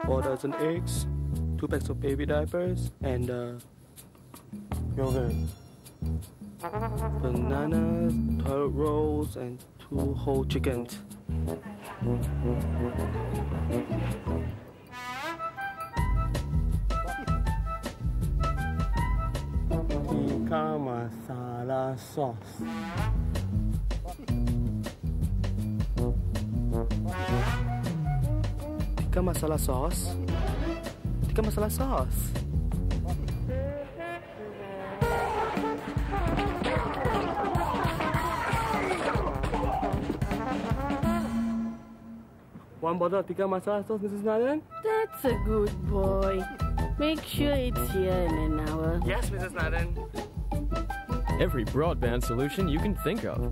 4 dozen eggs, 2 packs of baby diapers, and yogurt, bananas, toilet rolls, and 2 whole chickens. Tikka masala sauce. Tikka masala sauce? Tikka masala sauce. One bottle of tikka masala sauce, Mrs. Nathan? That's a good boy. Make sure it's here in an hour. Yes, Mrs. Nathan. Every broadband solution you can think of.